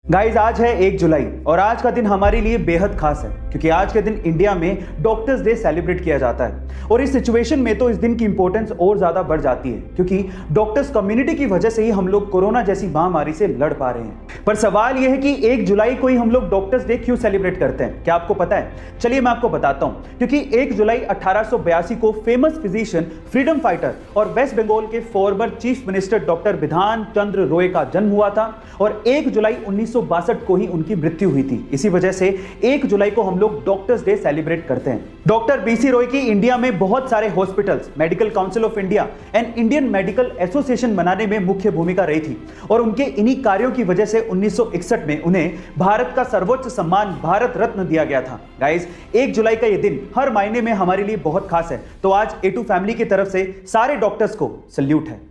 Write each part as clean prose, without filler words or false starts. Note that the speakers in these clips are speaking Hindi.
गाइज आज है 1 जुलाई और आज का दिन हमारे लिए बेहद खास है क्योंकि आज के दिन इंडिया में डॉक्टर्स डे सेलिब्रेट किया जाता है। और इस सिचुएशन में तो इस दिन की इंपॉर्टेंस और ज्यादा बढ़ जाती है क्योंकि डॉक्टर्स कम्युनिटी की वजह से ही हम लोग कोरोना जैसी महामारी से लड़ पा रहे हैं। पर सवाल यह है कि 1 जुलाई को ही हम लोग डॉक्टर्स डे क्यों सेलिब्रेट करते हैं, क्या आपको पता है? चलिए मैं आपको बताता हूं। क्योंकि 1 जुलाई 1882 को फेमस फिजिशियन, फ्रीडम फाइटर और वेस्ट बंगाल के फॉर्मर चीफ मिनिस्टर डॉक्टर बिधान चंद्र रॉय का जन्म हुआ था और 1 जुलाई 1962 को ही उनकी मृत्यु हुई थी। इसी वजह से 1 जुलाई को हम लोग डॉक्टर्स डे सेलिब्रेट करते हैं। डॉक्टर बीसी रॉय की इंडिया में बहुत सारे hospitals, medical council of India and Indian medical association बनाने में मुख्य भूमिका रही थी और उनके इन्हीं कार्यों की वजह से 1961 में उन्हें भारत का सर्वोच्च सम्मान भारत रत्न दिया गया था। गाइस, 1 जुलाई का यह दिन हर मायने में हमारे लिए बहुत खास है। तो आज A2 फैमिली की तरफ से सारे डॉक्टर्स को सल्यूट है।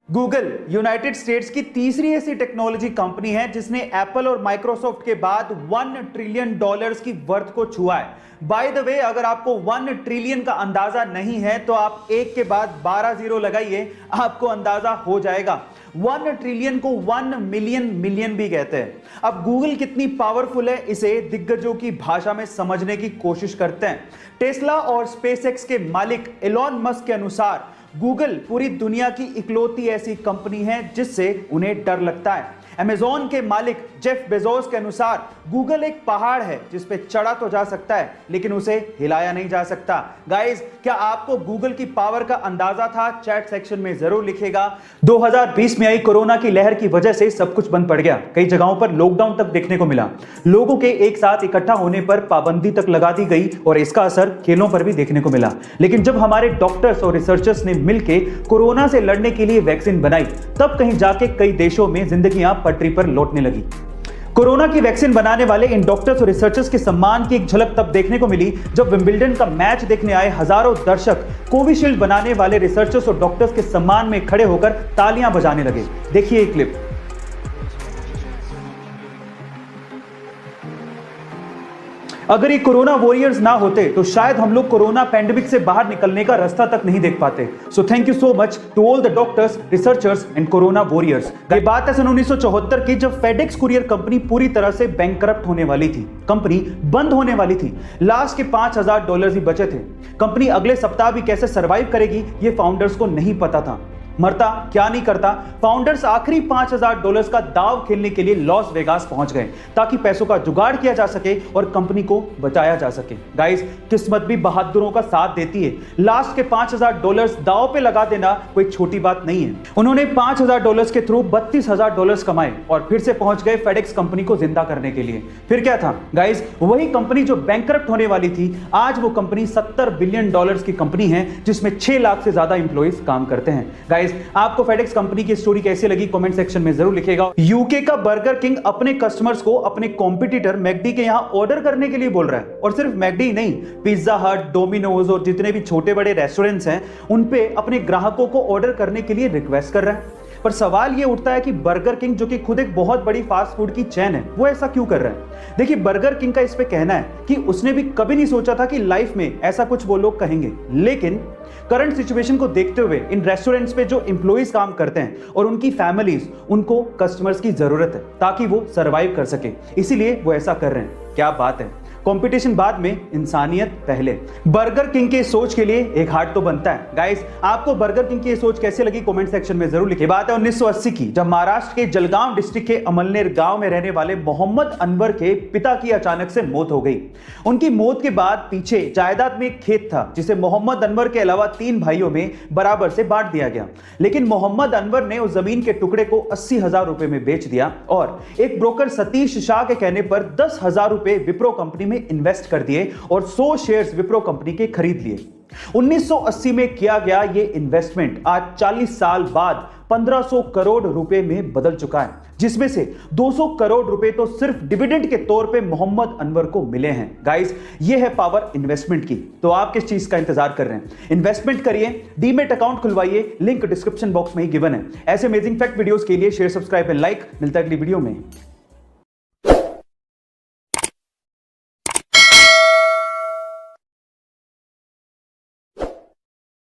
गूगल यूनाइटेड स्टेट्स की तीसरी ऐसी टेक्नोलॉजी कंपनी है जिसने एप्पल और माइक्रोसॉफ्ट के बाद $1 ट्रिलियन की वर्थ को छुआ है। बाय द वे, अगर आपको 1 ट्रिलियन का अंदाजा नहीं है तो आप एक के बाद 12 जीरो लगाइए, आपको अंदाजा हो जाएगा। 1 ट्रिलियन को 1 मिलियन भी कहते हैं। अब गूगल कितनी पावरफुल है, इसे दिग्गजों की भाषा में समझने की कोशिश करते हैं। टेस्ला और स्पेसएक्स के मालिक एलॉन मस्क के अनुसार गूगल पूरी दुनिया की इकलौती ऐसी कंपनी है जिससे उन्हें डर लगता है। अमेज़न के मालिक जेफ बेजोस के अनुसार गूगल एक पहाड़ है जिस पे चढ़ा तो जा सकता है लेकिन उसे हिलाया नहीं जा सकता। गाइस, क्या आपको गूगल की पावर का अंदाजा था? चैट सेक्शन में जरूर लिखेगा। 2020 में आई कोरोना की लहर की वजह से सब कुछ बंद पड़ गया। कई जगहों पर लॉकडाउन तक देखने को मिला। लोगों के एक साथ इकट्ठा होने पर पाबंदी तक लगा दी गई और इसका असर खेलों पर भी देखने को मिला। लेकिन जब हमारे डॉक्टर्स और रिसर्चर्स ने मिलकर कोरोना से लड़ने के लिए वैक्सीन बनाई, तब कहीं जाके कई देशों में जिंदगियां पटरी पर लौटने लगी। कोरोना की वैक्सीन बनाने वाले इन डॉक्टर्स और रिसर्चर्स के सम्मान की एक झलक तब देखने को मिली जब विंबलडन का मैच देखने आए हजारों दर्शक कोविशील्ड बनाने वाले रिसर्चर्स और डॉक्टर्स के सम्मान में खड़े होकर तालियां बजाने लगे। देखिए ये क्लिप। अगर ये कोरोना वॉरियर्स ना होते तो शायद हम लोग कोरोना पैंडेमिक से बाहर निकलने का रास्ता तक नहीं देख पाते। So thank you so much to all the doctors, researchers and corona warriors. ये बात है सन 1974 की, जब फेडेक्स कुरियर कंपनी पूरी तरह से बैंकरप्ट होने वाली थी। कंपनी बंद होने वाली थी। लास्ट के $5,000 ही बचे थे। कंपनी अगले सप्ताह भी कैसे सर्वाइव करेगी ये फाउंडर्स को नहीं पता था। मरता क्या नहीं करता, फाउंडर्स आखिरी $5,000 का दाव खेलने के लिए लॉस वेगास पहुंच गए ताकि पैसों का जुगाड़ किया जा सके और कंपनी को बचाया जा सके। गाइस, किस्मत भी बहादुरों का साथ देती है। लास्ट के $5,000 दाव पे लगा देना कोई छोटी बात नहीं है। उन्होंने $5,000 के थ्रू $32,000 कमाए और फिर से पहुंच गए फेडेक्स कंपनी को जिंदा करने के लिए। फिर क्या था गाइस, वही कंपनी जो बैंकरप्ट होने वाली थी, आज वो कंपनी $70 बिलियन की कंपनी है जिसमें 6 लाख से ज्यादा इंप्लॉइज काम करते हैं। गाइस, आपको फेडेक्स कंपनी की स्टोरी कैसी लगी कमेंट सेक्शन में जरूर लिखिएगा। यूके का बर्गर किंग अपने कस्टमर्स को अपने कॉम्पिटिटर मैकडी के यहां ऑर्डर करने के लिए बोल रहा है। और सिर्फ मैकडी नहीं, पिज्जा हट, डोमिनोज और जितने भी छोटे बड़े रेस्टोरेंट्स हैं उन पे अपने ग्राहकों को ऑर्डर करने के लिए रिक्वेस्ट कर रहा है। पर सवाल यह उठता है कि बर्गर किंग, जो कि खुद एक बहुत बड़ी फास्ट फूड की चेन है, वो ऐसा क्यों कर रहा है? देखिए, बर्गर किंग का इस पे कहना है कि उसने भी कभी नहीं सोचा था कि लाइफ में ऐसा कुछ वो लोग कहेंगे। लेकिन करंट सिचुएशन को देखते हुए इन रेस्टोरेंट्स पे जो एम्प्लॉइज काम करते हैं और उनकी फैमिलीज, उनको कस्टमर्स की जरूरत है ताकि वो सरवाइव कर सके, इसीलिए वो ऐसा कर रहे हैं। क्या बात है, कंपटीशन बाद में इंसानियत पहले। बर्गर किंग के सोच के लिए एक हार्ट तो बनता है। गाइस, आपको बर्गर किंग की सोच कैसे लगी कमेंट सेक्शन में जरूर लिखिए। बात है 1980 की, जब महाराष्ट्र के जलगांव डिस्ट्रिक्ट के अमलनेर गांव में रहने वाले मोहम्मद अनवर के पिता की अचानक से मौत हो गई। उनकी मौत के बाद पीछे जायदाद में एक खेत था जिसे मोहम्मद अनवर के अलावा 3 भाइयों में बराबर से बांट दिया गया। लेकिन मोहम्मद अनवर ने उस जमीन के टुकड़े को 80,000 रुपए में बेच दिया और एक ब्रोकर सतीश शाह के कहने पर 10,000 रुपए विप्रो कंपनी में इन्वेस्ट कर दिए और 100 शेयर्स विप्रो कंपनी के खरीद लिए। 1980 में किया गया ये इन्वेस्टमेंट आज 40 साल बाद 1500 करोड़ रुपए में बदल चुका है, जिसमें से 200 करोड़ रुपए तो सिर्फ डिविडेंड के तौर पे मोहम्मद अनवर को मिले हैं। गाइस, ये है पावर इन्वेस्टमेंट की। तो आप किस चीज का इंतजार कर रहे हैं? इन्वेस्टमेंट करिए, डीमेट अकाउंट खुलवाइए, लिंक डिस्क्रिप्शन बॉक्स में ही गिवन है। ऐसे अमेजिंग फैक्ट वीडियोस के लिए शेयर, सब्सक्राइब एंड लाइक। मिलता है अगली वीडियो में।